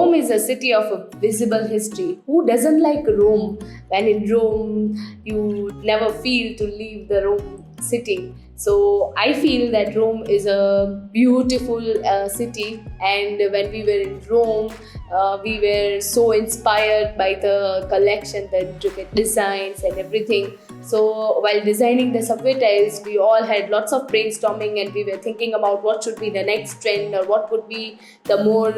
Rome is a city of a visible history. Who doesn't like Rome? When in Rome, you never feel to leave the Rome city. So I feel that Rome is a beautiful city, and when we were in Rome, we were so inspired by the collection, the intricate designs and everything. So while designing the subway tiles, we all had lots of brainstorming, and we were thinking about what should be the next trend or what would be the more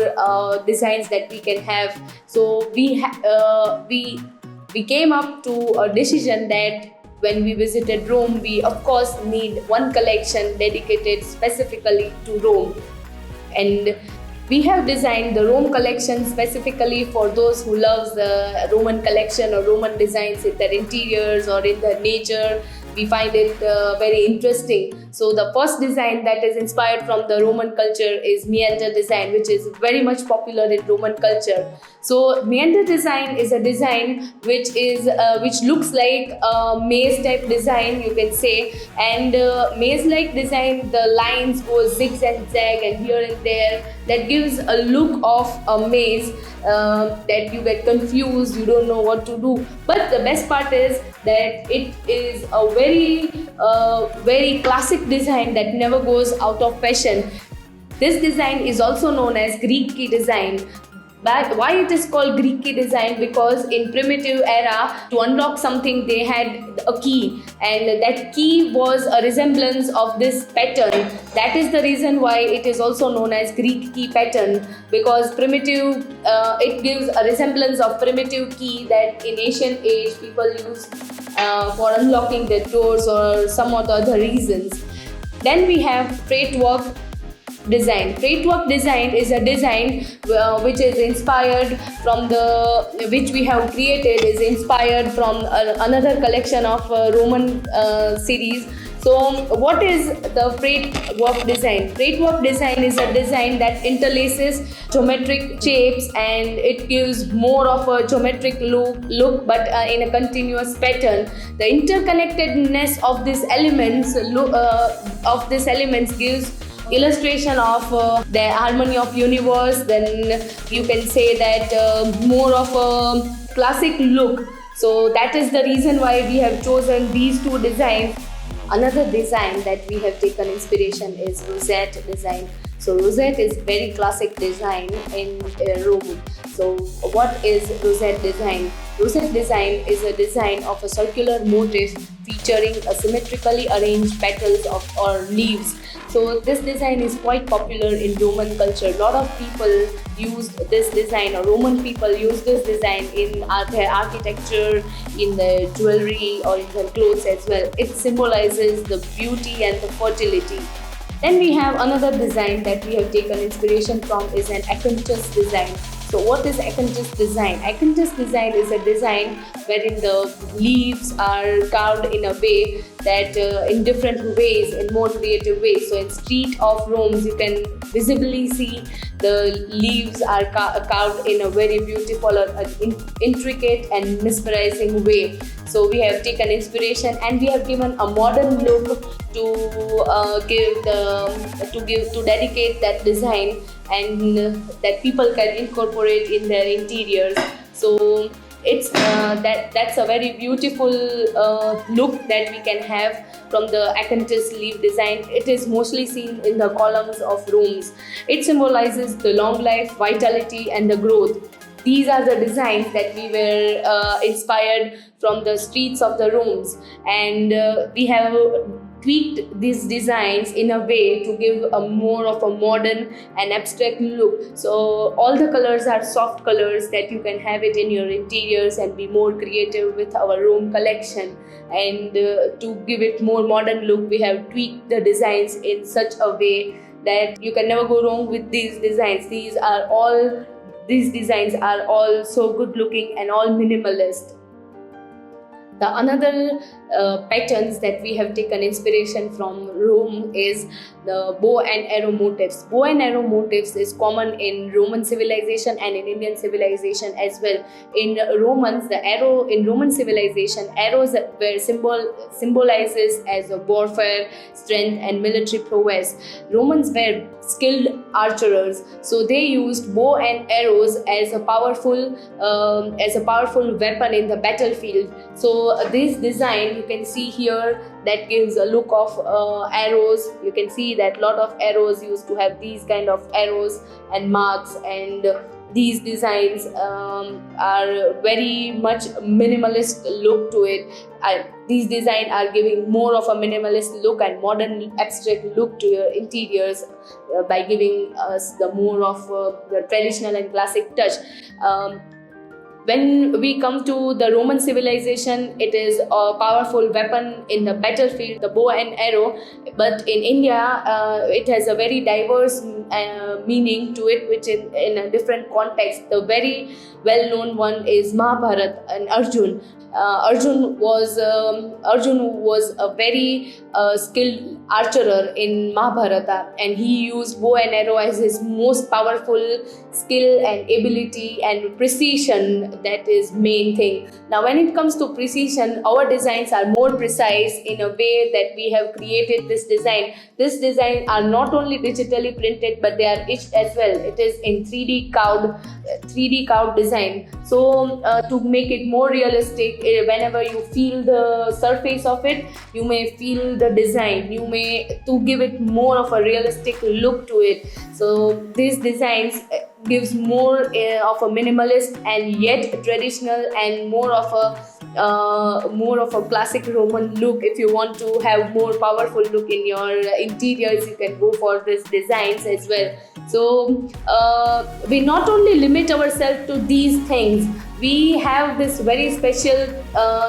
designs that we can have. So we came up to a decision that when we visited Rome, we of course need one collection dedicated specifically to Rome. And we have designed the Rome collection specifically for those who love the Roman collection or Roman designs in their interiors or in their nature. We find it very interesting. So the first design that is inspired from the Roman culture is Meander Design, which is very much popular in Roman culture. So Meander Design is a design which looks like a maze type design, you can say. And maze like design, the lines go zig and zag and here and there. That gives a look of a maze that you get confused, you don't know what to do. But the best part is that it is a very classic design that never goes out of fashion. This design is also known as Greek key design. But why it is called Greek key design? Because in primitive era, to unlock something, they had a key, and that key was a resemblance of this pattern. That is the reason why it is also known as Greek key pattern, because it gives a resemblance of primitive key that in ancient age people used for unlocking their doors or some or the other reasons. Then we have freightwork design. Freightwork design is a design which we have created is inspired from another collection of Roman series. So what is the freightwork design? Freightwork design is a design that interlaces geometric shapes, and it gives more of a geometric look but in a continuous pattern. The interconnectedness of these elements gives illustration of the harmony of universe. Then you can say that more of a classic look. So that is the reason why we have chosen these two designs. Another design that we have taken inspiration is Rosette Design. So Rosette is very classic design in Rome. So what is Rosette Design? Rosette Design is a design of a circular motif featuring a symmetrically arranged petals or leaves. So this design is quite popular in Roman culture. A lot of people used this design, or Roman people use this design in their architecture, in their jewelry or in their clothes as well. It symbolizes the beauty and the fertility. Then we have another design that we have taken inspiration from is an Acanthus Design. So what is Acanthus Design? Acanthus Design is a design wherein the leaves are carved in a way that in different ways, in more creative ways. So in street of Rome, you can visibly see the leaves are carved in a very beautiful, intricate and mesmerizing way. So we have taken inspiration and we have given a modern look to dedicate that design, and that people can incorporate in their interiors. So it's that's a very beautiful look that we can have from the Acanthus leaf design. It is mostly seen in the columns of rooms. It symbolizes the long life, vitality and the growth. These are the designs that we were inspired from the streets of the rooms, and we have tweaked these designs in a way to give a more of a modern and abstract look. So all the colors are soft colors that you can have it in your interiors and be more creative with our room collection. And to give it more modern look, we have tweaked the designs in such a way that you can never go wrong with these designs. These designs are all so good looking and all minimalist. The another patterns that we have taken inspiration from Rome is the bow and arrow motifs. Bow and arrow motifs is common in Roman civilization and in Indian civilization as well. In Roman civilization, arrows were symbolizes as a warfare, strength, and military prowess. Romans were skilled archers, so they used bow and arrows as a powerful weapon in the battlefield. So this design you can see here that gives a look of arrows. You can see that lot of arrows used to have these kind of arrows and marks, and these designs are very much minimalist look to it. These designs are giving more of a minimalist look and modern abstract look to your interiors by giving us the more of the traditional and classic touch. When we come to the Roman civilization, it is a powerful weapon in the battlefield, the bow and arrow. But in India, it has a very diverse meaning to it, which in a different context. The very well-known one is Mahabharata and Arjun. Arjun was a very skilled archer in Mahabharata, and he used bow and arrow as his most powerful skill and ability and precision. That is main thing. Now when it comes to precision, our designs are more precise in a way that we have created this design. This design are not only digitally printed, but they are etched as well. It is in 3D curved design. So to make it more realistic, whenever you feel the surface of it, you may feel the design. You may to give it more of a realistic look to it. So these designs gives more of a minimalist and yet traditional and more of a classic Roman look. If you want to have more powerful look in your interiors, you can go for these designs as well. So we not only limit ourselves to these things, we have this very special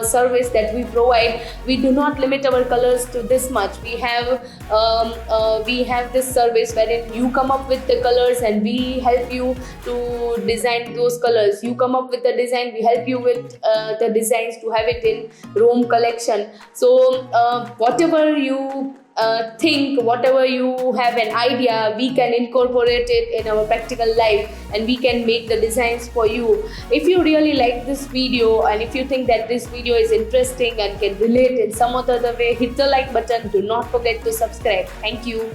service that we provide. We do not limit our colors to this much. We have this service wherein you come up with the colors and we help you to design those colors. You come up with the design, we help you with the designs to have it in Rome collection. So whatever you think, whatever you have an idea, we can incorporate it in our practical life and we can make the designs for you. If you really like this video and if you think that this video is interesting and can relate in some other way, hit the like button. Do not forget to subscribe. Thank you.